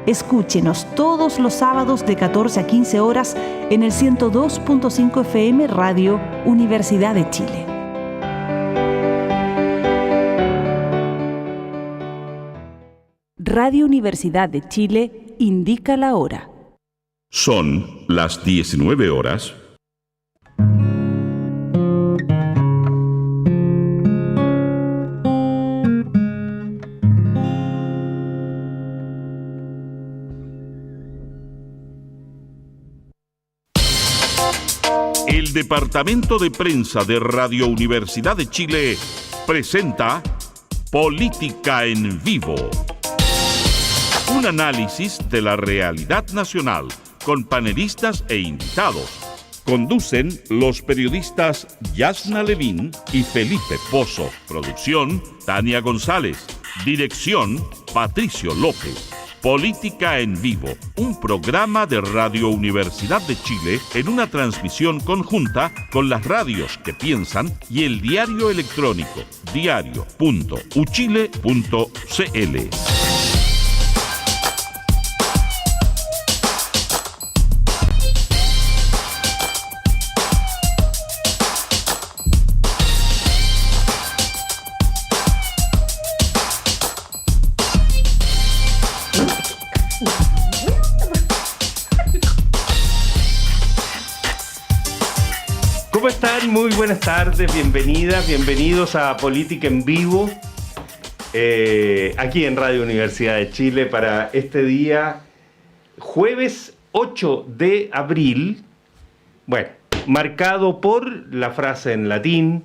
Escúchenos todos los sábados de 14 a 15 horas en el 102.5 FM Radio Universidad de Chile. Radio Universidad de Chile indica la hora. Son las 19 horas. El Departamento de Prensa de Radio Universidad de Chile presenta Política en Vivo. Un análisis de la realidad nacional con panelistas e invitados. Conducen los periodistas Yasna Levín y Felipe Pozo. Producción, Tania González. Dirección, Patricio López. Política en Vivo, un programa de Radio Universidad de Chile en una transmisión conjunta con las radios que piensan y el diario electrónico diario.uchile.cl. ¿Cómo están? Muy buenas tardes, bienvenidas, bienvenidos a Política en Vivo, aquí en Radio Universidad de Chile para este día, jueves 8 de abril, bueno, marcado por la frase en latín.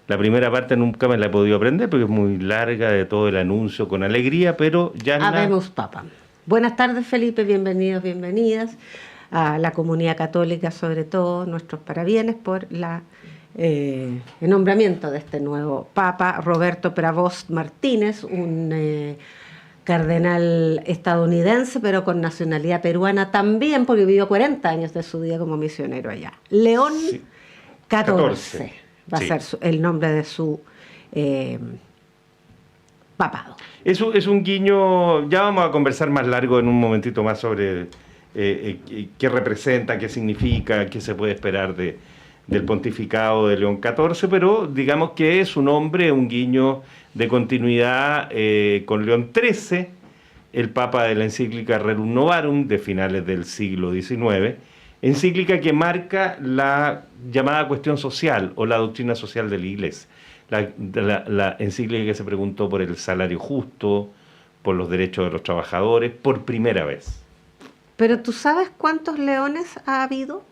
La primera parte nunca me la he podido aprender porque es muy larga, de todo el anuncio con alegría, pero ya... Habemus Papam. Buenas tardes, Felipe, bienvenidos, bienvenidas a la comunidad católica, sobre todo nuestros parabienes por el nombramiento de este nuevo Papa, Roberto Prevost Martínez, un cardenal estadounidense, pero con nacionalidad peruana también, porque vivió 40 años de su vida como misionero allá. León Sí. 14 va Sí. a ser el nombre de su papado. Es un guiño, ya vamos a conversar más largo en un momentito más sobre qué representa, qué significa, qué se puede esperar del pontificado de León XIV, pero digamos que es un hombre, un guiño de continuidad con León XIII, el papa de la encíclica Rerum Novarum de finales del siglo XIX, encíclica que marca la llamada cuestión social o la doctrina social de la Iglesia. La encíclica que se preguntó por el salario justo, por los derechos de los trabajadores, por primera vez. ¿Pero tú sabes cuántos leones ha habido?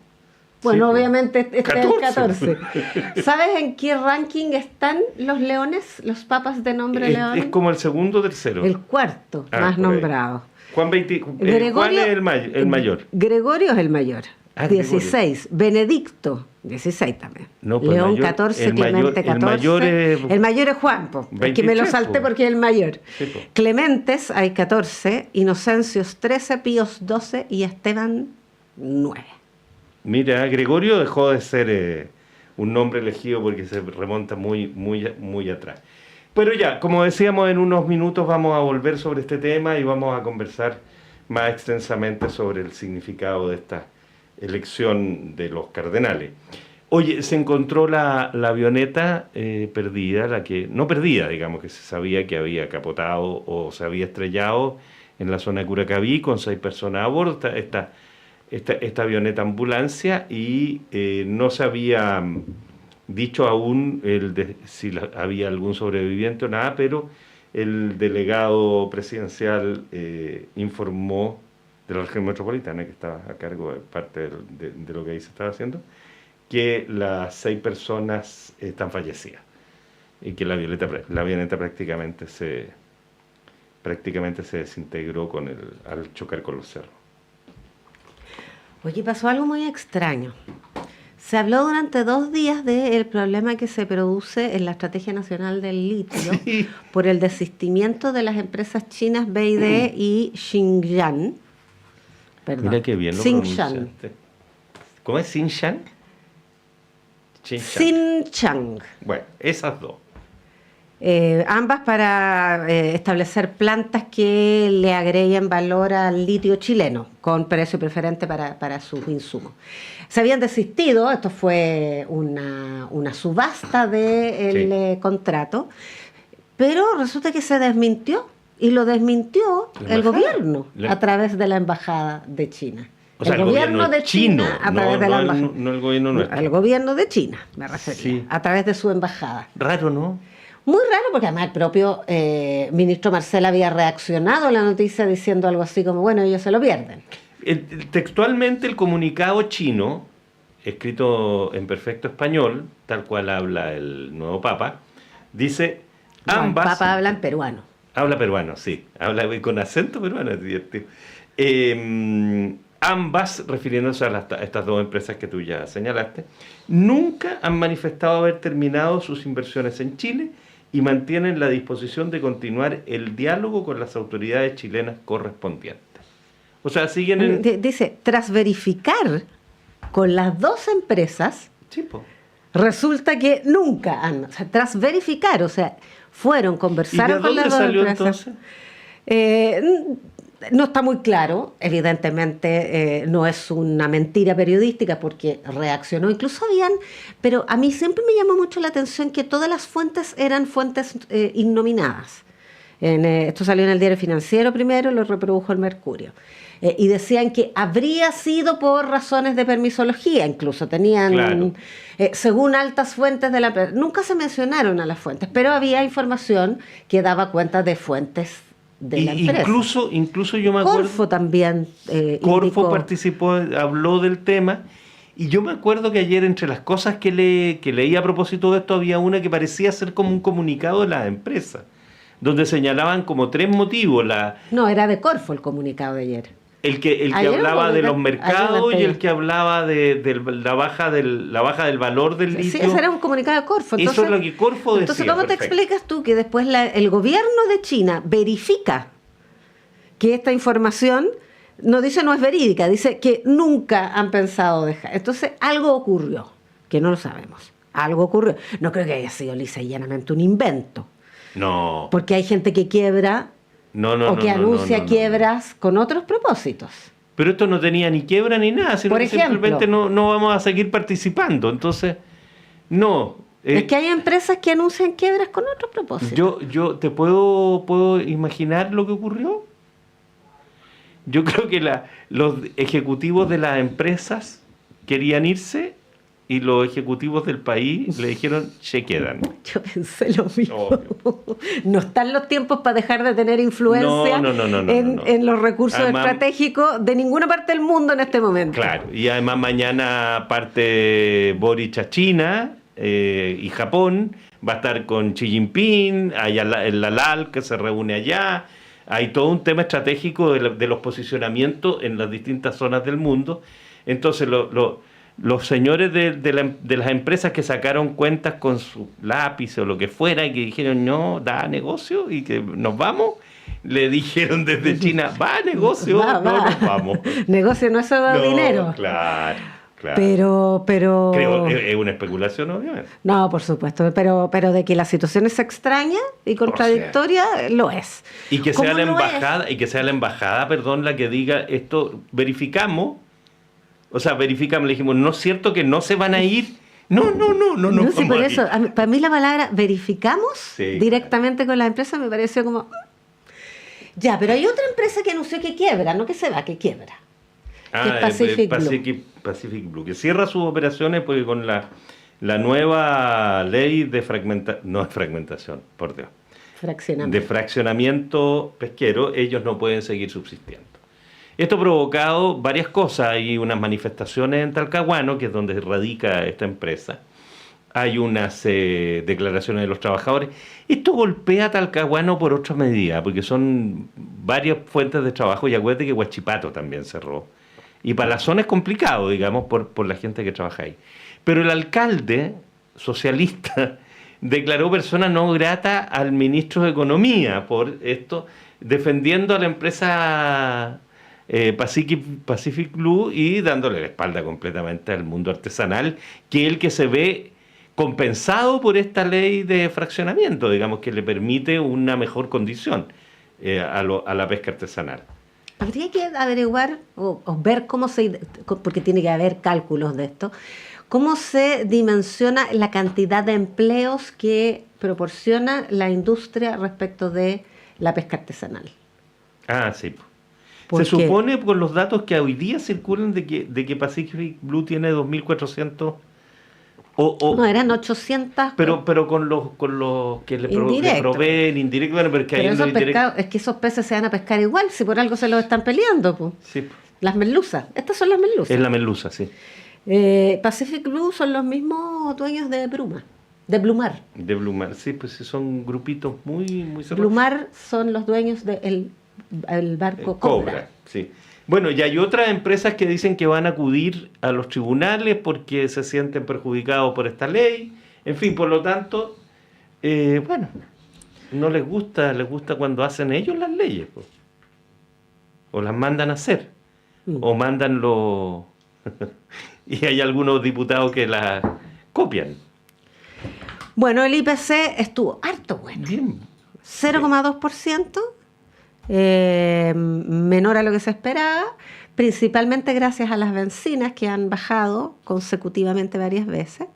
Bueno, Sí, obviamente este es el 14. 14. ¿Sabes en qué ranking están los leones, los papas de nombre León? Es como el segundo o tercero. El cuarto más por ahí. nombrado. Juan Juan es el mayor. Gregorio es el mayor. Ah, 16. Benedicto, 16 también. No, pues León mayor, 14, el mayor- Clemente el 14. mayor es Juan, po. Es que 23, me lo salté po. porque es el mayor. Sí, po. Clementes hay 14, Inocencios 13, Píos 12 y Esteban 9. Mira, Gregorio dejó de ser un nombre elegido porque se remonta muy atrás. Pero ya, como decíamos, en unos minutos vamos a volver sobre este tema y vamos a conversar más extensamente sobre el significado de esta elección de los cardenales. Oye, se encontró la avioneta perdida, no perdida, digamos, que se sabía que había capotado o se había estrellado en la zona de Curacaví con 6 personas a bordo, esta avioneta ambulancia, y no se había dicho aún si había algún sobreviviente o nada, pero el delegado presidencial informó de la región metropolitana, que estaba a cargo de parte de lo que ahí se estaba haciendo, que las 6 personas están fallecidas y que la avioneta prácticamente se desintegró al chocar con los cerros. Oye, pasó algo muy extraño. Se habló durante 2 días del problema que se produce en la Estrategia Nacional del Litio por el desistimiento de las empresas chinas BYD y Xinjiang. Perdón. Mira qué bien lo pronunciaste. ¿Cómo es? ¿Xinjiang? Xinjiang. Bueno, esas dos. ambas para establecer plantas que le agreguen valor al litio chileno, con precio preferente para sus insumos. Se habían desistido, esto fue una subasta del contrato, pero resulta que se desmintió, y lo desmintió el gobierno a través de la Embajada de China. O sea, el gobierno de China a través de la embajada. No el gobierno nuestro. El gobierno de China, me refería, Sí. a través de su embajada. Raro, ¿no? Muy raro, porque además el propio ministro Marcel había reaccionado a la noticia diciendo algo así como, bueno, ellos se lo pierden. Textualmente el comunicado chino, escrito en perfecto español, tal cual habla el nuevo Papa, dice ambas... El Papa habla en peruano. Habla peruano, sí. Habla con acento peruano, es divertido. Ambas, refiriéndose a estas dos empresas que tú ya señalaste, nunca han manifestado haber terminado sus inversiones en Chile y mantienen la disposición de continuar el diálogo con las autoridades chilenas correspondientes. O sea, siguen en... Dice, tras verificar con las dos empresas, Sí, po. resulta que nunca han... O sea, tras verificar, o sea, fueron, conversaron con las dos salió empresas. entonces? No está muy claro, evidentemente no es una mentira periodística porque reaccionó, incluso habían, pero a mí siempre me llamó mucho la atención que todas las fuentes eran fuentes innominadas. Esto salió en el Diario Financiero primero, lo reprodujo el Mercurio. Y decían que habría sido por razones de permisología, incluso tenían, Claro. según altas fuentes de la empresa. Nunca se mencionaron a las fuentes, pero había información que daba cuenta de fuentes de la empresa. Incluso yo me acuerdo... Corfo también Corfo indicó. participó, habló del tema, y yo me acuerdo que ayer entre las cosas que leí a propósito de esto había una que parecía ser como un comunicado de la empresa, donde señalaban como 3 motivos. No, era de Corfo el comunicado de ayer. El que Ayer hablaba de los ayer mercados y antes. el que hablaba de la baja del valor del litio. Sí, ese era un comunicado de Corfo. Eso es lo que Corfo decía. Entonces, ¿cómo te perfecto. explicas tú que después el gobierno de China verifica que esta información no dice no es verídica, dice que nunca han pensado dejar? Entonces, algo ocurrió, que no lo sabemos. Algo ocurrió. No creo que haya sido lisa y llanamente un invento, No. porque hay gente que quiebra o que anuncia quiebras con otros propósitos. Pero esto no tenía ni quiebra ni nada, sino Por que ejemplo. simplemente no vamos a seguir participando. Entonces, no. Es que hay empresas que anuncian quiebras con otros propósitos. Yo te puedo imaginar lo que ocurrió. Yo creo que los ejecutivos de las empresas querían irse y los ejecutivos del país le dijeron, se quedan. Yo pensé lo mismo. Obvio. No están los tiempos para dejar de tener influencia No. en los recursos Además, estratégicos de ninguna parte del mundo en este momento. Claro, y además mañana parte Boric a China y Japón, va a estar con Xi Jinping, hay el LALAL que se reúne allá, hay todo un tema estratégico de los posicionamientos en las distintas zonas del mundo. Entonces los señores de las empresas que sacaron cuentas con su lápiz o lo que fuera y que dijeron no, da negocio y que nos vamos, le dijeron desde China, va negocio, Va. nos vamos. Negocio no es solo No, dinero. Claro. Pero Creo es una especulación, obviamente. no, por supuesto, pero de que la situación es extraña y contradictoria, lo es. Y que ¿Cómo sea la lo embajada, perdón, la que diga esto, verificamos, le dijimos, no es cierto que no se van a ir. No, No, sí, vamos por a eso, ir. para mí la palabra verificamos Sí, directamente con la empresa me pareció como... Ya, pero hay otra empresa que anunció que quiebra, no que se va, que quiebra. Que es Pacific Blue, que cierra sus operaciones porque con la nueva ley de fragmentación, por Dios, Fraccionamiento. de fraccionamiento pesquero, ellos no pueden seguir subsistiendo. Esto ha provocado varias cosas. Hay unas manifestaciones en Talcahuano, que es donde radica esta empresa. Hay unas declaraciones de los trabajadores. Esto golpea a Talcahuano por otra medida, porque son varias fuentes de trabajo, y acuérdate que Huachipato también cerró. Y para la zona es complicado, digamos, por la gente que trabaja ahí. Pero el alcalde socialista declaró persona no grata al ministro de Economía por esto, defendiendo a la empresa Pacific Blue y dándole la espalda completamente al mundo artesanal, que es el que se ve compensado por esta ley de fraccionamiento, digamos, que le permite una mejor condición a la pesca artesanal. Habría que averiguar o ver porque tiene que haber cálculos de esto, cómo se dimensiona la cantidad de empleos que proporciona la industria respecto de la pesca artesanal. Ah, sí. ¿Por Se qué? supone por los datos que hoy día circulan de que Pacific Blue tiene 2.400 No, eran 800. pero con los que le proveen indirecto, bueno, pero es que Pero ahí esos lo indirecto. pescados, es que esos peces se van a pescar igual, si por algo se los están peleando, pues. Sí, Las merluzas, estas son las merluzas. es la merluza, sí. Pacific Blue son los mismos dueños de Bruma, de Blumar. De Blumar, sí, pues sí, son grupitos muy cerrados. Blumar son los dueños del barco Cobra. Sí. Bueno, y hay otras empresas que dicen que van a acudir a los tribunales porque se sienten perjudicados por esta ley. En fin, por lo tanto, bueno, no les gusta cuando hacen ellos las leyes, pues. O las mandan a hacer, o mandan los... y hay algunos diputados que las copian. Bueno, el IPC estuvo harto bueno. Bien. 0,2%, menor a lo que se esperaba, principalmente gracias a las bencinas que han bajado consecutivamente varias veces.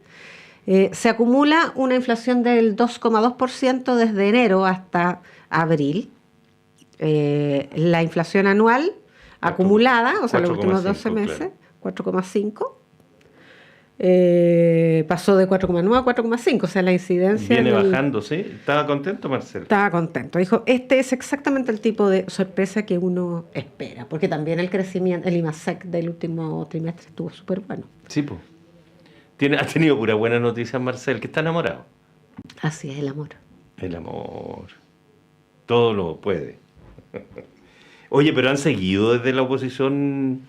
Se acumula una inflación del 2,2% desde enero hasta abril. La inflación anual acumulada, o sea, los últimos 12 meses, 4,5%. Pasó de 4,9 a 4,5, o sea, la incidencia... Viene bajando, ¿sí? ¿Estaba contento, Marcelo? Estaba contento. Dijo, este es exactamente el tipo de sorpresa que uno espera, porque también el crecimiento, el IMASEC del último trimestre estuvo súper bueno. Sí, pues. Ha tenido pura buena noticia, Marcel, que está enamorado. Así es el amor. El amor. Todo lo puede. Oye, pero han seguido desde la oposición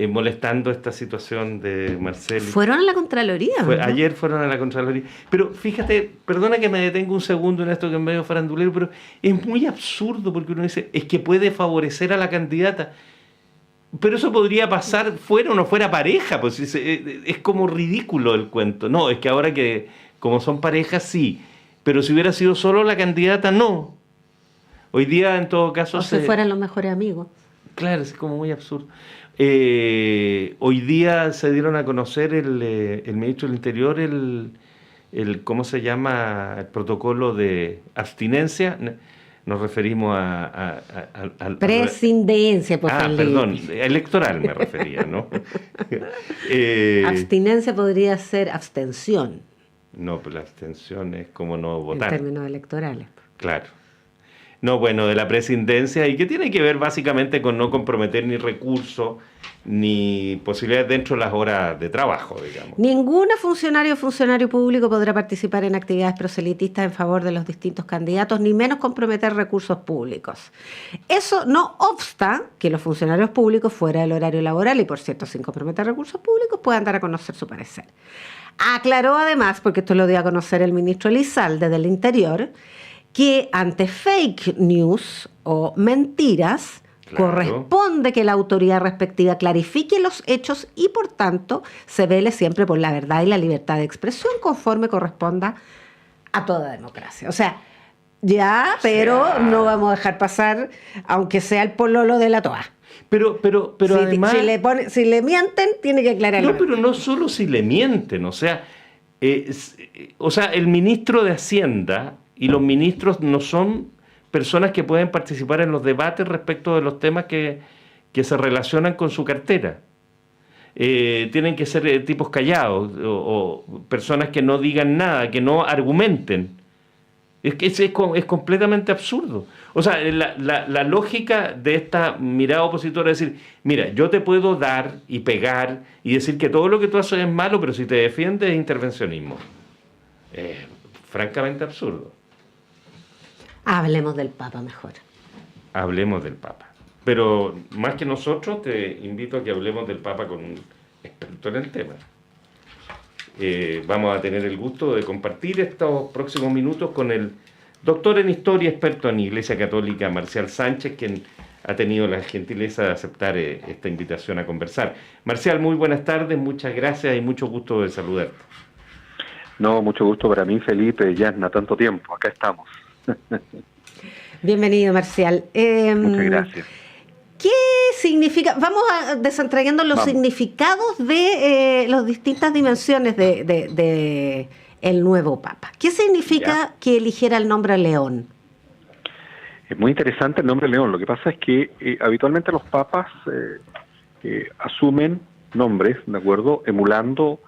molestando esta situación de Marcel. Fueron a la Contraloría, ¿no? Ayer fueron a la Contraloría. Pero fíjate, perdona que me detenga un segundo en esto que es medio farandulero, pero es muy absurdo porque uno dice, es que puede favorecer a la candidata. Pero eso podría pasar fuera o no fuera pareja, pues es como ridículo el cuento. No, es que ahora que como son parejas, sí. Pero si hubiera sido solo la candidata, no. Hoy día, en todo caso... O si fueran los mejores amigos. Claro, es como muy absurdo. Hoy día se dieron a conocer el ministro del Interior, ¿cómo se llama? El protocolo de abstinencia. Nos referimos al... Presidencia, pues. Perdón, electoral me refería, ¿no? Abstinencia podría ser abstención. No, pues la abstención es como no votar. En términos electorales. Claro. No, bueno, de la presidencia, y que tiene que ver básicamente con no comprometer ni recursos ni posibilidades dentro de las horas de trabajo, digamos. Ninguna funcionario o funcionario público podrá participar en actividades proselitistas en favor de los distintos candidatos, ni menos comprometer recursos públicos. Eso no obsta que los funcionarios públicos fuera del horario laboral y, por cierto, sin comprometer recursos públicos, puedan dar a conocer su parecer. Aclaró además, porque esto lo dio a conocer el ministro Elizalde del Interior, que ante fake news o mentiras, claro, corresponde que la autoridad respectiva clarifique los hechos y, por tanto, se vele siempre por la verdad y la libertad de expresión conforme corresponda a toda democracia. O sea, ya, pero no vamos a dejar pasar, aunque sea el pololo de la toa. Pero además... Si le mienten, tiene que aclararlo. No, pero no solo si le mienten, o sea, el ministro de Hacienda y los ministros no son personas que pueden participar en los debates respecto de los temas que se relacionan con su cartera. Tienen que ser tipos callados o personas que no digan nada, que no argumenten. Es que es completamente absurdo. O sea, la lógica de esta mirada opositora es decir, mira, yo te puedo dar y pegar y decir que todo lo que tú haces es malo, pero si te defiendes es intervencionismo. Francamente absurdo. Hablemos del Papa mejor. Hablemos del Papa. Pero más que nosotros, te invito a que hablemos del Papa con un experto en el tema. Vamos a tener el gusto de compartir estos próximos minutos con el doctor en Historia, experto en Iglesia Católica, Marcial Sánchez, quien ha tenido la gentileza de aceptar esta invitación a conversar. Marcial, muy buenas tardes, muchas gracias y mucho gusto de saludarte. No, mucho gusto para mí, Felipe, Yasna, tanto tiempo, acá estamos. Bienvenido, Marcial. Muchas gracias. ¿Qué significa? Vamos a desentrañando los significados de las distintas dimensiones de el nuevo Papa. ¿Qué significa que eligiera el nombre León? Es muy interesante el nombre León. Lo que pasa es que habitualmente los papas asumen nombres, ¿de acuerdo? Emulando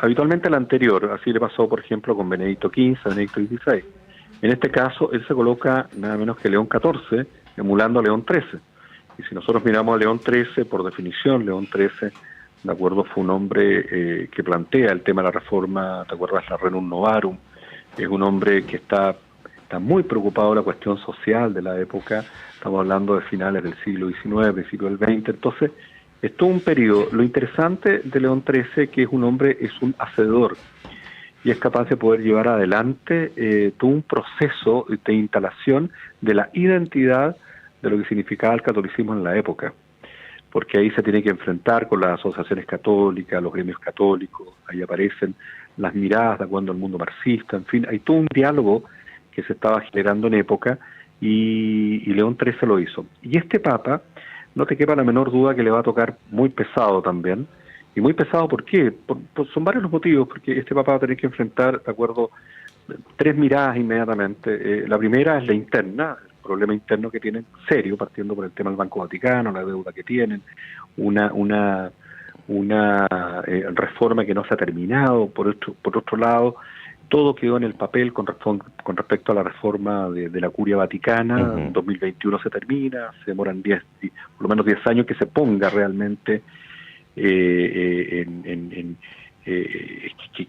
habitualmente el anterior. Así le pasó, por ejemplo, con Benedicto XV, Benedicto XVI. En este caso, él se coloca nada menos que León XIV, emulando a León XIII. Y si nosotros miramos a León XIII, por definición, León XIII, ¿de acuerdo?, fue un hombre que plantea el tema de la reforma, ¿te acuerdas?, la Renum Novarum. Es un hombre que está muy preocupado de la cuestión social de la época. Estamos hablando de finales del siglo XIX, del siglo XX. Entonces, es todo un periodo. Lo interesante de León XIII que es un hombre, es un hacedor, y es capaz de poder llevar adelante todo un proceso de instalación de la identidad de lo que significaba el catolicismo en la época, porque ahí se tiene que enfrentar con las asociaciones católicas, los gremios católicos, ahí aparecen las miradas de acuerdo al mundo marxista, en fin, hay todo un diálogo que se estaba generando en época, y León XIII lo hizo. Y este Papa, no te quepa la menor duda que le va a tocar muy pesado también. ¿Y muy pesado por qué? Son varios los motivos, porque este Papa va a tener que enfrentar, de acuerdo, tres miradas inmediatamente. La primera es la interna, el problema interno que tienen, serio, partiendo por el tema del Banco Vaticano, la deuda que tienen, una reforma que no se ha terminado. Por otro lado, todo quedó en el papel con respecto a la reforma de la Curia Vaticana. En 2021 se termina, se demoran por lo menos 10 años que se ponga realmente que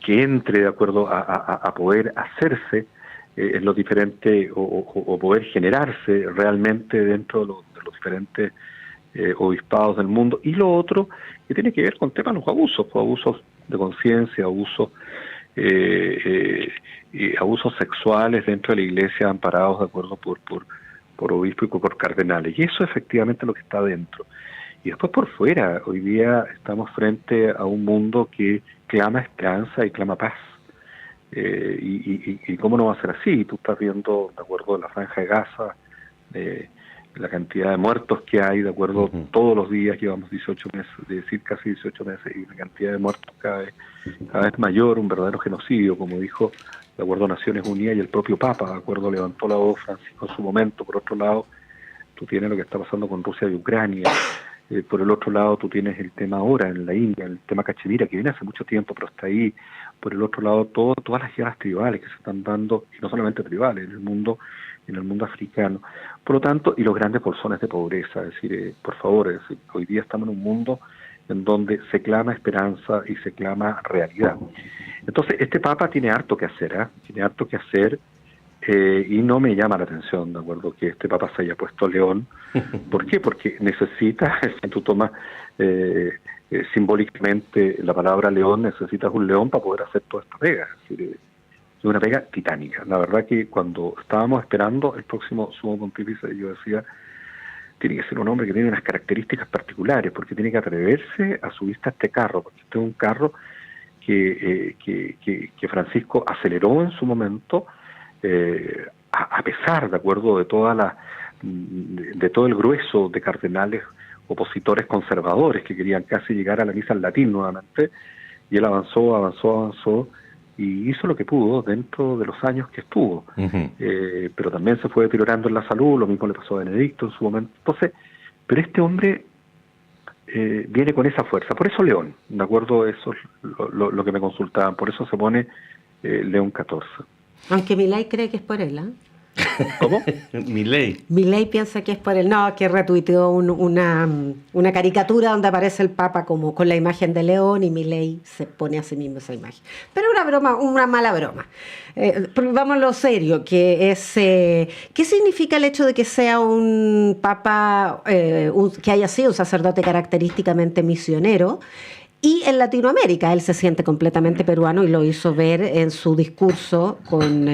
entre de acuerdo a poder hacerse en los diferentes o poder generarse realmente dentro de los diferentes obispados del mundo. Y lo otro que tiene que ver con temas de los abusos de conciencia, abusos sexuales dentro de la iglesia, amparados de acuerdo por obispos y por cardenales. Y eso efectivamente es lo que está dentro. Y después por fuera, hoy día estamos frente a un mundo que clama esperanza y clama paz. Y cómo no va a ser así. Tú estás viendo, de acuerdo a la Franja de Gaza, la cantidad de muertos que hay, de acuerdo, todos los días llevamos 18 meses, decir casi 18 meses, y la cantidad de muertos cada vez mayor, un verdadero genocidio, como dijo, de acuerdo a Naciones Unidas, y el propio Papa, de acuerdo, levantó la voz Francisco en su momento. Por otro lado, tú tienes lo que está pasando con Rusia y Ucrania. Por el otro lado, tú tienes el tema ahora en la India, el tema Cachemira, que viene hace mucho tiempo, pero está ahí. Por el otro lado, todas las guerras tribales que se están dando, y no solamente tribales, en el mundo africano. Por lo tanto, y los grandes bolsones de pobreza, es decir, por favor, hoy día estamos en un mundo en donde se clama esperanza y se clama realidad. Entonces, este Papa tiene harto que hacer, tiene harto que hacer. Y no me llama la atención, de acuerdo, que este Papa se haya puesto León. ¿Por qué? Porque necesita, si tú tomas simbólicamente la palabra león, necesitas un león para poder hacer toda esta pega. Es decir, es una pega titánica. La verdad que cuando estábamos esperando el próximo sumo pontífice, yo decía, tiene que ser un hombre que tiene unas características particulares, porque tiene que atreverse a subirse a este carro, porque este es un carro que Francisco aceleró en su momento, a pesar, de acuerdo, de todo el grueso de cardenales opositores conservadores que querían casi llegar a la misa en latín nuevamente, y él avanzó y hizo lo que pudo dentro de los años que estuvo. Pero también se fue deteriorando en la salud, lo mismo le pasó a Benedicto en su momento. Entonces, pero este hombre viene con esa fuerza, por eso León, de acuerdo, eso es lo que me consultaban, por eso se pone León XIV. Aunque Milei cree que es por él, ¿Cómo? Milei piensa que es por él. No, que retuiteó una caricatura donde aparece el Papa como con la imagen de León, y Milei se pone a sí mismo esa imagen. Pero una mala broma. Vamos a lo serio, que es ¿qué significa el hecho de que sea un Papa, que haya sido un sacerdote característicamente misionero? Y en Latinoamérica él se siente completamente peruano, y lo hizo ver en su discurso con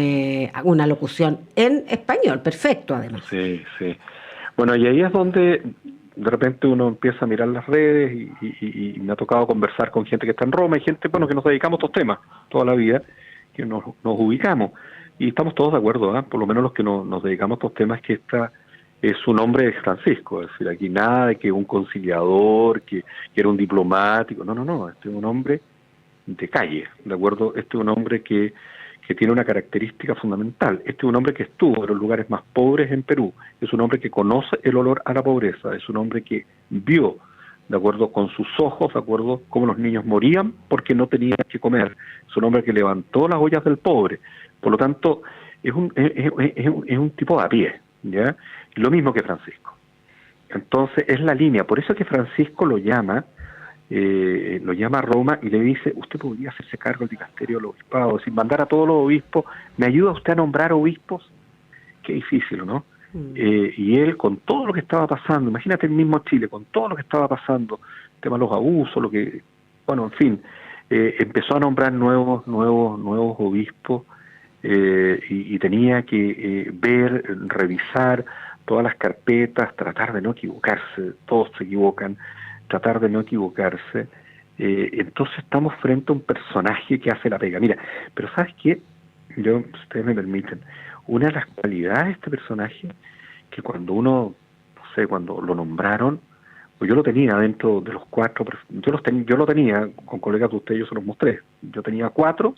una locución en español, perfecto además. Sí. Bueno, y ahí es donde de repente uno empieza a mirar las redes y me ha tocado conversar con gente que está en Roma y gente, bueno, que nos dedicamos a estos temas toda la vida, que nos ubicamos. Y estamos todos de acuerdo, por lo menos los que nos dedicamos a estos temas, que esta es un hombre de Francisco. Es decir, aquí nada de que un conciliador, que era un diplomático. No. Este es un hombre de calle, ¿de acuerdo? Este es un hombre que tiene una característica fundamental. Este es un hombre que estuvo en los lugares más pobres en Perú. Es un hombre que conoce el olor a la pobreza. Es un hombre que vio, de acuerdo, con sus ojos, de acuerdo, cómo los niños morían porque no tenían que comer. Es un hombre que levantó las ollas del pobre. Por lo tanto, es un tipo de a pie, ¿ya? Lo mismo que Francisco. Entonces, es la línea. Por eso es que Francisco lo llama a Roma y le dice: usted podría hacerse cargo del dicasterio del obispado, sin mandar a todos los obispos. ¿Me ayuda usted a nombrar obispos? Qué difícil, ¿no? Y él, con todo lo que estaba pasando, imagínate el mismo Chile, con todo lo que estaba pasando, el tema de los abusos, en fin, empezó a nombrar nuevos obispos, y tenía que ver, revisar todas las carpetas, tratar de no equivocarse. Todos se equivocan, tratar de no equivocarse. Entonces estamos frente a un personaje que hace la pega. Mira, pero ¿sabes qué? Si ustedes me permiten, una de las cualidades de este personaje, que cuando cuando lo nombraron, pues yo lo tenía dentro de los 4, yo lo tenía con colegas de ustedes, yo se los mostré. Yo tenía 4,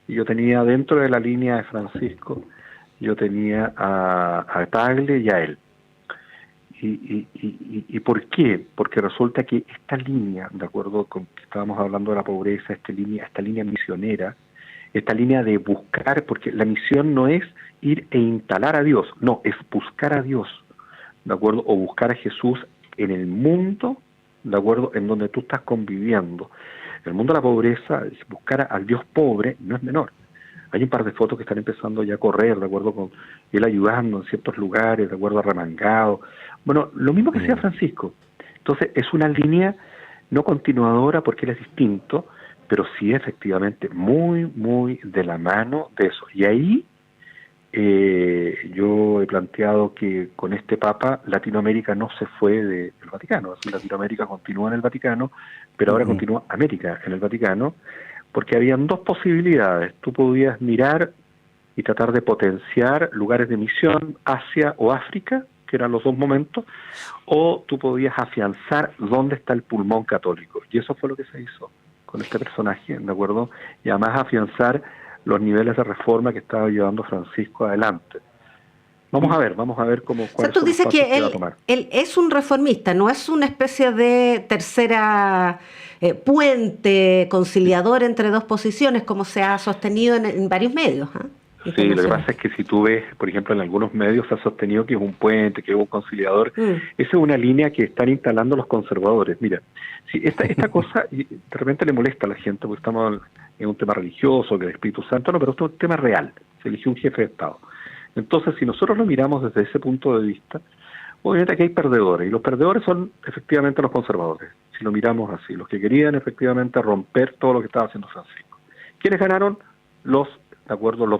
y yo tenía dentro de la línea de Francisco, yo tenía a Tagle y a él. ¿Y por qué? Porque resulta que esta línea, de acuerdo con que estábamos hablando de la pobreza, esta línea misionera, esta línea de buscar, porque la misión no es ir e instalar a Dios, no, es buscar a Dios, ¿de acuerdo? O buscar a Jesús en el mundo, ¿de acuerdo?, en donde tú estás conviviendo. El mundo de la pobreza, buscar al Dios pobre, no es menor. Hay un par de fotos que están empezando ya a correr, de acuerdo con él ayudando en ciertos lugares, de acuerdo a Remangado. Bueno, lo mismo que sea Francisco. Entonces, es una línea no continuadora porque él es distinto, pero sí efectivamente muy, muy de la mano de eso. Y ahí yo he planteado que con este Papa Latinoamérica no se fue del Vaticano. Es decir, Latinoamérica continúa en el Vaticano, pero ahora continúa América en el Vaticano, porque habían dos posibilidades. Tú podías mirar y tratar de potenciar lugares de misión, Asia o África, que eran los dos momentos, o tú podías afianzar dónde está el pulmón católico. Y eso fue lo que se hizo con este personaje, ¿de acuerdo? Y además afianzar los niveles de reforma que estaba llevando Francisco adelante. Vamos a ver cómo... O sea, tú dices que él es un reformista, no es una especie de tercera puente conciliador entre dos posiciones, como se ha sostenido en varios medios. Sí, lo que pasa es que si tú ves, por ejemplo, en algunos medios se ha sostenido que es un puente, que es un conciliador. Esa es una línea que están instalando los conservadores. Mira, si esta cosa de repente le molesta a la gente, porque estamos en un tema religioso, que el Espíritu Santo, no, pero esto es un tema real. Se eligió un jefe de Estado. Entonces, si nosotros lo miramos desde ese punto de vista, obviamente aquí hay perdedores, y los perdedores son efectivamente los conservadores, si lo miramos así, los que querían efectivamente romper todo lo que estaba haciendo Francisco. ¿Quiénes ganaron? Los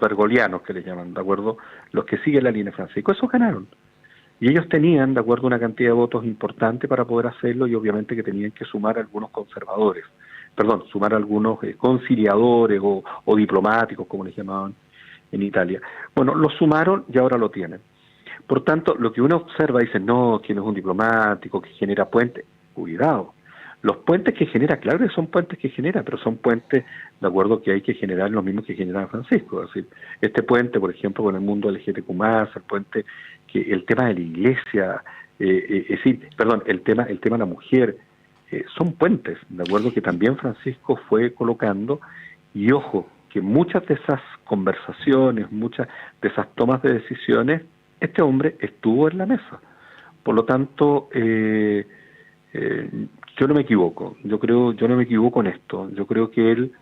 bergolianos, que les llaman, ¿de acuerdo? Los que siguen la línea de Francisco, esos ganaron. Y ellos tenían, de acuerdo, una cantidad de votos importante para poder hacerlo, y obviamente que tenían que sumar algunos conservadores, sumar algunos conciliadores o diplomáticos, como les llamaban en Italia. Bueno, lo sumaron y ahora lo tienen. Por tanto, lo que uno observa, dice, no, que no es un diplomático, que genera puentes. Cuidado. Los puentes que genera, claro que son puentes que genera, pero son puentes, de acuerdo, que hay que generar los mismos que generaba Francisco. Es decir, este puente, por ejemplo, con el mundo LGBTQ+, el puente, el tema de la iglesia, el tema de la mujer, son puentes, de acuerdo, que también Francisco fue colocando. Y ojo, que muchas de esas conversaciones, muchas de esas tomas de decisiones, este hombre estuvo en la mesa. Por lo tanto, yo no me equivoco. Yo no me equivoco en esto. Yo creo que él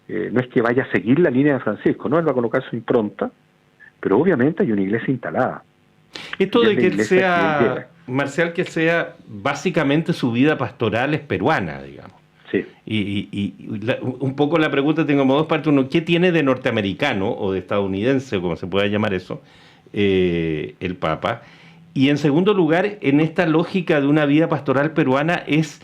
no es que vaya a seguir la línea de Francisco, ¿no? Él va a colocar su impronta, pero obviamente hay una iglesia instalada. Esto de que él sea, Marcial, que sea básicamente su vida pastoral es peruana, digamos. Sí. Un poco la pregunta tengo como dos partes. Uno, ¿qué tiene de norteamericano o de estadounidense, como se pueda llamar eso, el Papa? Y en segundo lugar, en esta lógica de una vida pastoral peruana es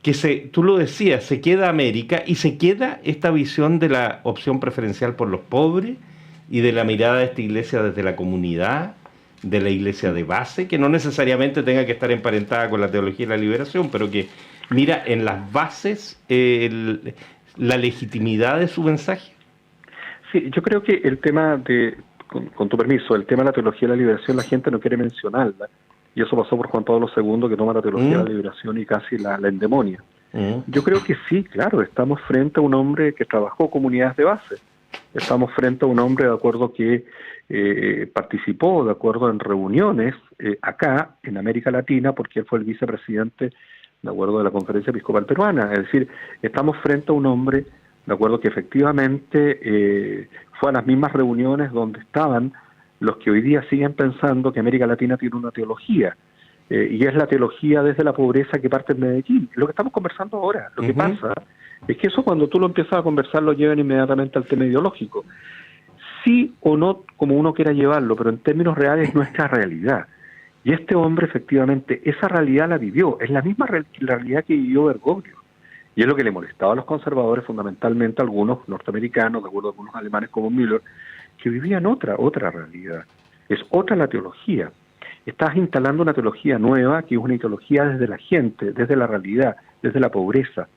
que tú lo decías, se queda América y se queda esta visión de la opción preferencial por los pobres y de la mirada de esta iglesia desde la comunidad, de la iglesia de base, que no necesariamente tenga que estar emparentada con la teología de la liberación, pero que mira en las bases la legitimidad de su mensaje. Sí, yo creo que el tema con tu permiso, el tema de la teología de la liberación, la gente no quiere mencionarla, y eso pasó por Juan Pablo II, que toma la teología de la liberación y casi la endemonia. Yo creo que sí, claro, estamos frente a un hombre que trabajó comunidades de base, estamos frente a un hombre, de acuerdo, que participó, de acuerdo, en reuniones acá, en América Latina, porque él fue el vicepresidente, de acuerdo, de la Conferencia Episcopal Peruana. Es decir, estamos frente a un hombre, de acuerdo, que efectivamente fue a las mismas reuniones donde estaban los que hoy día siguen pensando que América Latina tiene una teología, y es la teología desde la pobreza que parte en Medellín. Lo que estamos conversando ahora, lo que pasa es que eso, cuando tú lo empiezas a conversar, lo llevan inmediatamente al tema ideológico. Sí o no, como uno quiera llevarlo, pero en términos reales es nuestra realidad. Y este hombre, efectivamente, esa realidad la vivió, es la misma realidad que vivió Bergoglio. Y es lo que le molestaba a los conservadores, fundamentalmente a algunos norteamericanos, de acuerdo a algunos alemanes como Müller, que vivían otra realidad. Es otra la teología. Estás instalando una teología nueva, que es una teología desde la gente, desde la realidad, desde la pobreza,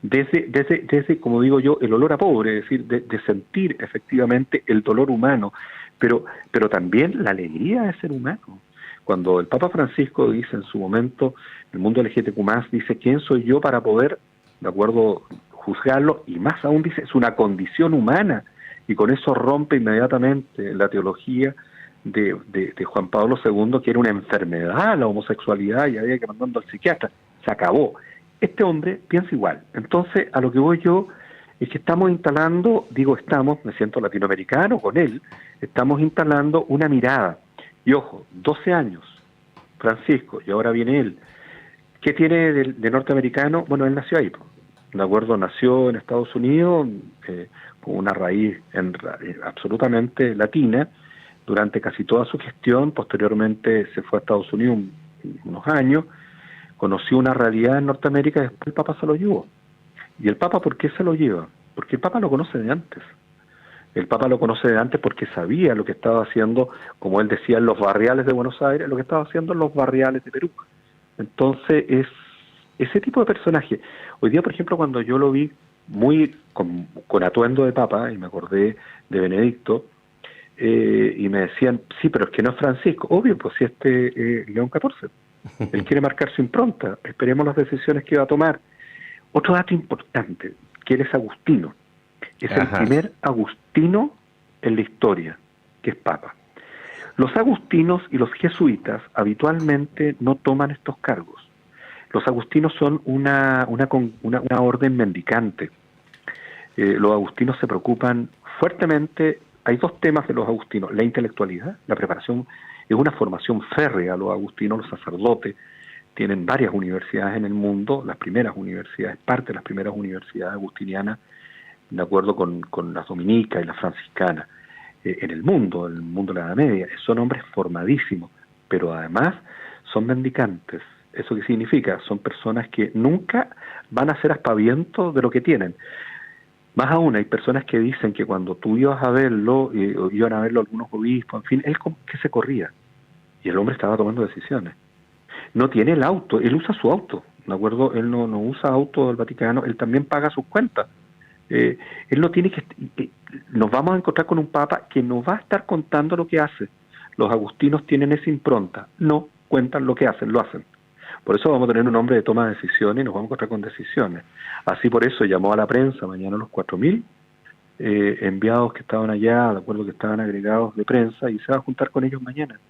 desde como digo yo, el olor a pobre, es decir, de sentir efectivamente el dolor humano, pero también la alegría de ser humano. Cuando el Papa Francisco dice en su momento, el mundo LGTQ+, dice, ¿quién soy yo para poder, de acuerdo, juzgarlo? Y más aún dice, es una condición humana, y con eso rompe inmediatamente la teología de Juan Pablo II, que era una enfermedad la homosexualidad y había que mandarlo al psiquiatra. Se acabó. Este hombre piensa igual. Entonces, a lo que voy yo es que estamos instalando, me siento latinoamericano con él, estamos instalando una mirada. Y ojo, 12 años, Francisco, y ahora viene él. ¿Qué tiene de norteamericano? Bueno, él nació ahí, ¿de acuerdo? Nació en Estados Unidos, con una raíz absolutamente latina, durante casi toda su gestión. Posteriormente se fue a Estados Unidos unos años, conoció una realidad en Norteamérica, y después el Papa se lo llevó. ¿Y el Papa por qué se lo lleva? Porque el Papa lo conoce de antes. El Papa lo conoce de antes porque sabía lo que estaba haciendo, como él decía, en los barriales de Buenos Aires, lo que estaba haciendo en los barriales de Perú. Entonces es ese tipo de personaje. Hoy día, por ejemplo, cuando yo lo vi muy con atuendo de Papa, y me acordé de Benedicto, y me decían, sí, pero es que no es Francisco. Obvio, pues si León XIV. Él quiere marcar su impronta. Esperemos las decisiones que va a tomar. Otro dato importante, que él es agustino. Es el primer agustino en la historia que es Papa. Los agustinos y los jesuitas habitualmente no toman estos cargos. Los agustinos son una orden mendicante. Los agustinos se preocupan fuertemente. Hay dos temas de los agustinos: la intelectualidad, la preparación. Es una formación férrea. Los agustinos, los sacerdotes, tienen varias universidades en el mundo, las primeras universidades, parte de las primeras universidades agustinianas, de acuerdo con las dominicas y las franciscanas, en el mundo de la Edad Media. Son hombres formadísimos, pero además son mendicantes. ¿Eso qué significa? Son personas que nunca van a ser aspavientos de lo que tienen. Más aún, hay personas que dicen que cuando tú ibas a verlo, iban a verlo algunos obispos, en fin, él que se corría. Y el hombre estaba tomando decisiones. No tiene el auto, él usa su auto, ¿de acuerdo? Él no usa auto del Vaticano, él también paga sus cuentas. Él no tiene que... nos vamos a encontrar con un Papa que no va a estar contando lo que hace. Los agustinos tienen esa impronta, no cuentan lo que hacen, lo hacen. Por eso vamos a tener un hombre de toma de decisiones y nos vamos a encontrar con decisiones. Así por eso llamó a la prensa mañana los 4.000 enviados que estaban allá, de acuerdo, que estaban agregados de prensa, y se va a juntar con ellos mañana.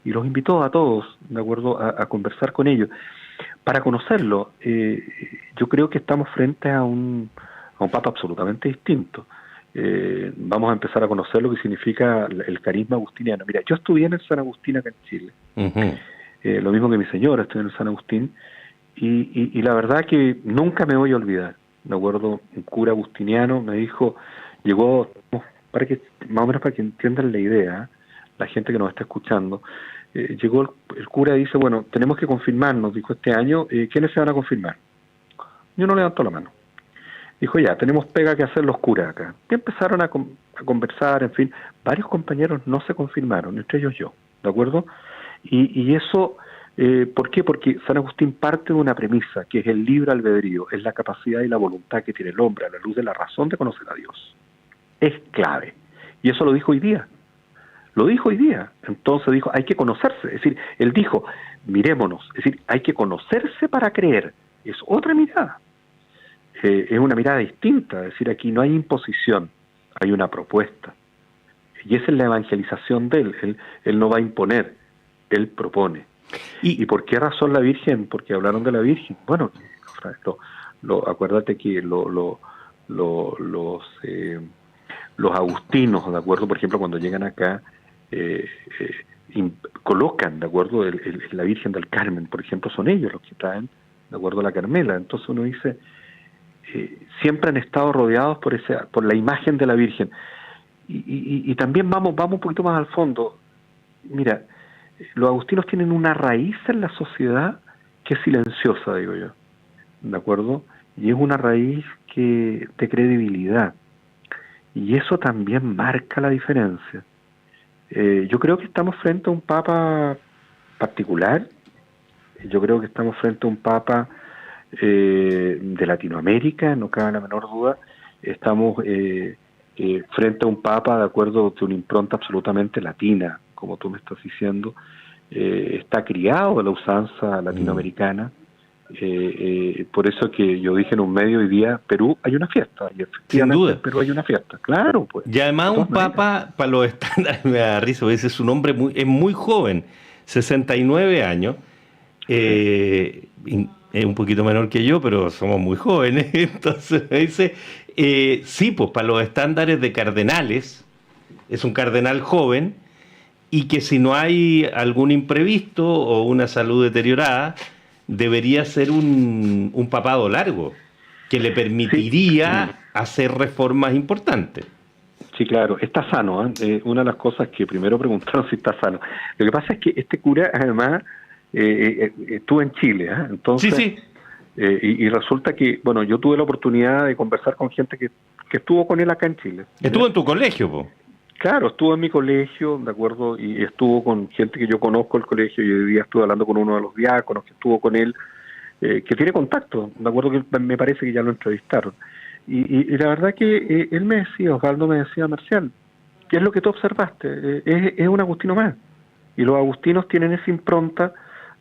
Y los invitó a todos, de acuerdo, a conversar con ellos. Para conocerlo, yo creo que estamos frente a un Papa absolutamente distinto. Vamos a empezar a conocer lo que significa el carisma agustiniano. Mira, yo estudié en el San Agustín acá en Chile. Lo mismo que mi señora, estudió en el San Agustín. Y la verdad que nunca me voy a olvidar. De acuerdo, un cura agustiniano me dijo, llegó, más o menos para que entiendan la idea, la gente que nos está escuchando, llegó el cura y dice, bueno, tenemos que confirmarnos, dijo este año, ¿quiénes se van a confirmar? Y uno levantó la mano. Dijo, ya, tenemos pega que hacer los curas acá. Y empezaron a conversar, en fin. Varios compañeros no se confirmaron, entre ellos yo, ¿de acuerdo? Y eso, ¿por qué? Porque San Agustín parte de una premisa, que es el libre albedrío, es la capacidad y la voluntad que tiene el hombre a la luz de la razón de conocer a Dios. Es clave. Y eso lo dijo hoy día. Lo dijo hoy día. Entonces dijo, hay que conocerse. Es decir, él dijo, mirémonos. Es decir, hay que conocerse para creer. Es otra mirada. Es una mirada distinta. Es decir, aquí no hay imposición, hay una propuesta. Y esa es la evangelización de él. Él no va a imponer, él propone. ¿Y por qué razón la Virgen? Porque hablaron de la Virgen. Bueno, acuérdate que los agustinos, ¿de acuerdo? Por ejemplo, cuando llegan acá, colocan, ¿de acuerdo? La Virgen del Carmen, por ejemplo, son ellos los que traen, ¿de acuerdo? La Carmela. Entonces uno dice, siempre han estado rodeados por la imagen de la Virgen. Y también vamos un poquito más al fondo. Mira, los agustinos tienen una raíz en la sociedad que es silenciosa, digo yo, ¿de acuerdo? Y es una raíz de credibilidad. Y eso también marca la diferencia. Yo creo que estamos frente a un papa particular. Yo creo que estamos frente a un papa de Latinoamérica, no cabe la menor duda. Estamos frente a un papa, de acuerdo, de una impronta absolutamente latina, como tú me estás diciendo. Está criado de la usanza latinoamericana. Por eso que yo dije en un medio hoy día, Perú hay una fiesta, y efectivamente sin duda. en Perú hay una fiesta, claro, pues. Y además un papa, para los estándares, me da risa, ese es un hombre es muy joven, 69 años, es un poquito menor que yo, pero somos muy jóvenes, entonces me dice, sí, pues para los estándares de cardenales, es un cardenal joven, y que si no hay algún imprevisto o una salud deteriorada, debería ser un papado largo, que le permitiría hacer reformas importantes. Sí, claro, está sano, ¿eh? Una de las cosas que primero preguntaron si está sano. Lo que pasa es que este cura, además, estuvo en Chile, ¿eh? Entonces, sí. Y resulta que, bueno, yo tuve la oportunidad de conversar con gente que estuvo con él acá en Chile. Estuvo en tu colegio, po. Claro, estuvo en mi colegio, ¿de acuerdo? Y estuvo con gente que yo conozco el colegio, y hoy día estuve hablando con uno de los diáconos que estuvo con él, que tiene contacto, ¿de acuerdo? Que me parece que ya lo entrevistaron. Y la verdad que él me decía, Osvaldo me decía, Marcial, ¿qué es lo que tú observaste? Es un agustino más. Y los agustinos tienen esa impronta,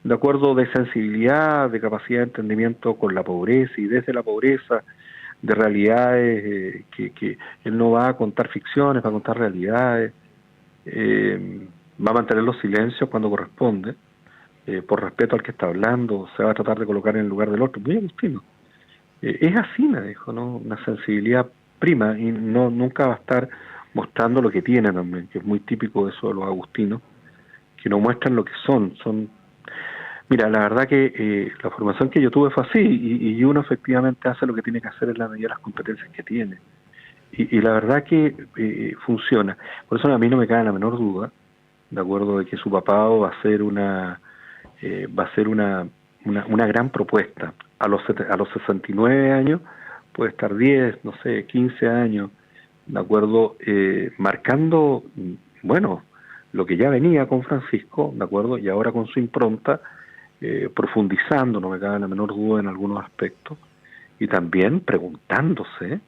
¿de acuerdo?, de sensibilidad, de capacidad de entendimiento con la pobreza, y desde la pobreza, de realidades, que él no va a contar ficciones, va a contar realidades, va a mantener los silencios cuando corresponde, por respeto al que está hablando, se va a tratar de colocar en el lugar del otro. Muy agustino. Es así, me dijo, ¿no? Una sensibilidad prima, y nunca va a estar mostrando lo que tiene también, que es muy típico de eso de los agustinos, que no muestran lo que son. Mira, la verdad que la formación que yo tuve fue así, y uno efectivamente hace lo que tiene que hacer en la medida de las competencias que tiene. Y la verdad que funciona. Por eso a mí no me cabe la menor duda, de acuerdo, de que su papado va a ser una gran propuesta. A los 69 años puede estar 10, no sé, 15 años, de acuerdo, marcando, bueno, lo que ya venía con Francisco, de acuerdo, y ahora con su impronta, profundizando, no me cabe la menor duda, en algunos aspectos, y también preguntándose,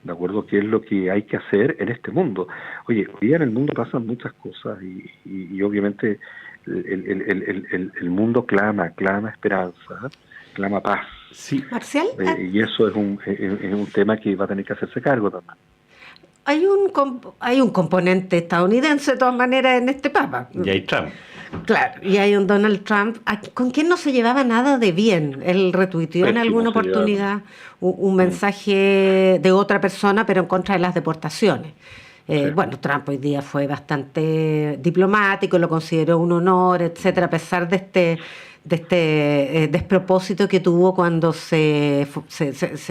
de acuerdo, qué es lo que hay que hacer en este mundo. Oye, hoy día en el mundo pasan muchas cosas, y obviamente el mundo clama esperanza, clama paz. Sí. Marcial, y eso es un tema que va a tener que hacerse cargo también. Hay un componente estadounidense de todas maneras en este papa. Y hay Trump. Claro, y hay un Donald Trump con quien no se llevaba nada de bien. Él retuiteó en alguna oportunidad un mensaje de otra persona, pero en contra de las deportaciones. Bueno, Trump hoy día fue bastante diplomático, lo consideró un honor, etcétera, a pesar de este despropósito que tuvo cuando se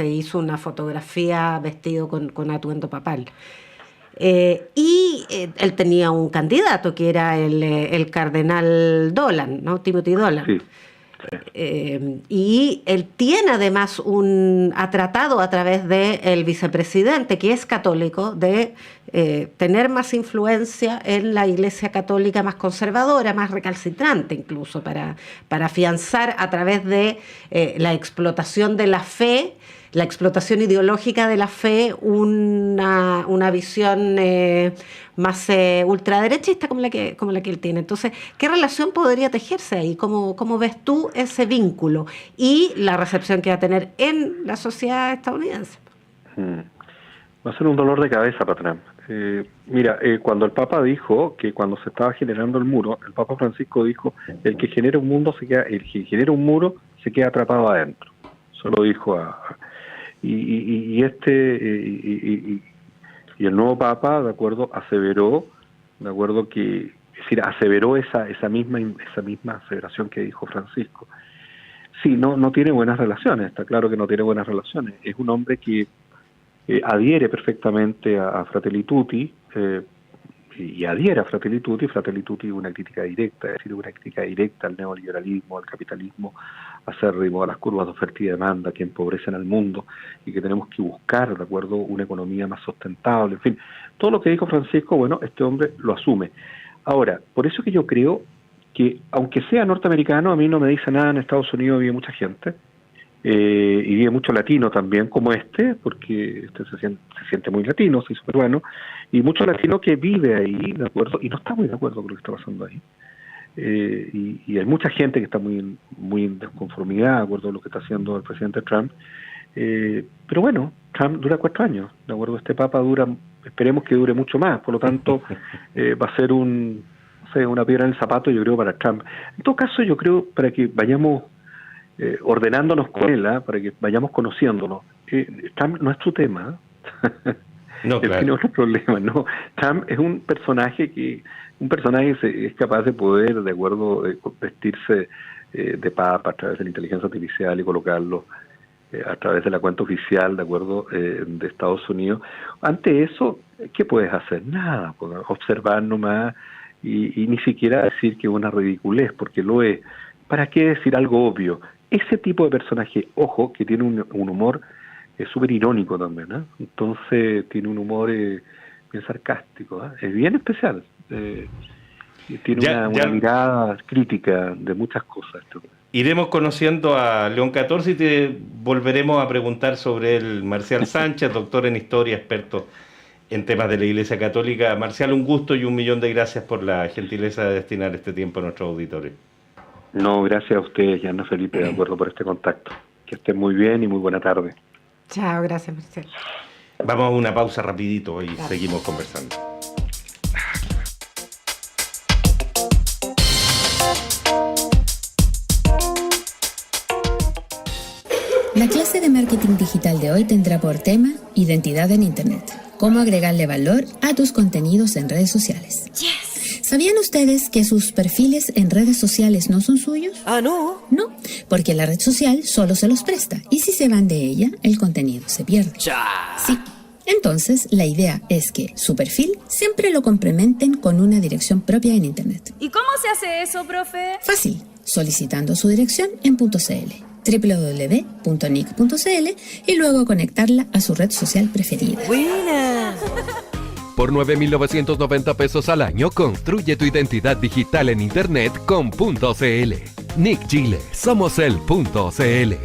hizo una fotografía vestido con atuendo papal. Y él tenía un candidato que era el cardenal Dolan, ¿no? Timothy Dolan. Sí. Y él tiene además ha tratado a través del vicepresidente, que es católico, de tener más influencia en la Iglesia católica más conservadora, más recalcitrante incluso, para afianzar a través de la explotación de la fe, la explotación ideológica de la fe, una visión más ultraderechista como la que él tiene. Entonces, ¿qué relación podría tejerse ahí? ¿Cómo ves tú ese vínculo y la recepción que va a tener en la sociedad estadounidense? Va a ser un dolor de cabeza para Trump. Mira, cuando el Papa dijo que cuando se estaba generando el muro, el Papa Francisco dijo: el que genera un muro se queda atrapado adentro. Eso lo dijo y el nuevo Papa, de acuerdo, aseveró, de acuerdo, aseveró esa misma aseveración que dijo Francisco. Sí, no tiene buenas relaciones, está claro que no tiene buenas relaciones. Es un hombre que adhiere perfectamente a Fratelli Tutti, y adhiere a Fratelli Tutti. Fratelli Tutti es una crítica directa, es decir, una crítica directa al neoliberalismo, al capitalismo acérrimo, a las curvas de oferta y demanda que empobrecen al mundo y que tenemos que buscar, de acuerdo, una economía más sustentable. En fin, todo lo que dijo Francisco, bueno, este hombre lo asume. Ahora, por eso que yo creo que, aunque sea norteamericano, a mí no me dice nada. En Estados Unidos vive mucha gente, y vive mucho latino también, como porque se siente muy latino, sí, súper bueno, y mucho latino que vive ahí, ¿de acuerdo? Y no está muy de acuerdo con lo que está pasando ahí. Y hay mucha gente que está muy en desconformidad, de acuerdo, con lo que está haciendo el presidente Trump. Pero bueno, Trump dura 4 años, de acuerdo. Este Papa esperemos que dure mucho más, por lo tanto va a ser una piedra en el zapato, yo creo, para Trump. En todo caso, yo creo, para que vayamos ordenándonos con él, para que vayamos conociéndolo. Trump no es su tema. No, claro. Tiene otros problemas, ¿no? Trump es un personaje que es capaz de poder, de acuerdo, vestirse de papa a través de la inteligencia artificial y colocarlo a través de la cuenta oficial, de acuerdo, de Estados Unidos. Ante eso, ¿qué puedes hacer? Nada, pues, observar nomás y ni siquiera decir que es una ridiculez, porque lo es. ¿Para qué decir algo obvio? Ese tipo de personaje, ojo, que tiene un humor súper irónico también, ¿eh? Entonces tiene un humor bien sarcástico, ¿eh? Es bien especial. Tiene una mirada crítica de muchas cosas. Iremos conociendo a León XIV y te volveremos a preguntar sobre el Marcial Sánchez, doctor en historia, experto en temas de la Iglesia Católica. Marcial, un gusto y 1.000.000 de gracias por la gentileza de destinar este tiempo a nuestro auditorio. No, gracias a ustedes, Ana Felipe, de acuerdo, por este contacto. Que estén muy bien y muy buena tarde. Chao, gracias, Marcelo. Vamos a una pausa rapidito y seguimos conversando. La clase de marketing digital de hoy tendrá por tema identidad en Internet. Cómo agregarle valor a tus contenidos en redes sociales. Yes. ¿Sabían ustedes que sus perfiles en redes sociales no son suyos? No. No, porque la red social solo se los presta y si se van de ella, el contenido se pierde. Sí. Entonces, la idea es que su perfil siempre lo complementen con una dirección propia en Internet. ¿Y cómo se hace eso, profe? Fácil, solicitando su dirección en .cl. www.nic.cl y luego conectarla a su red social preferida. ¡Buena! Por 9.990 pesos al año, construye tu identidad digital en Internet con .cl. Nick Chile, somos el .cl.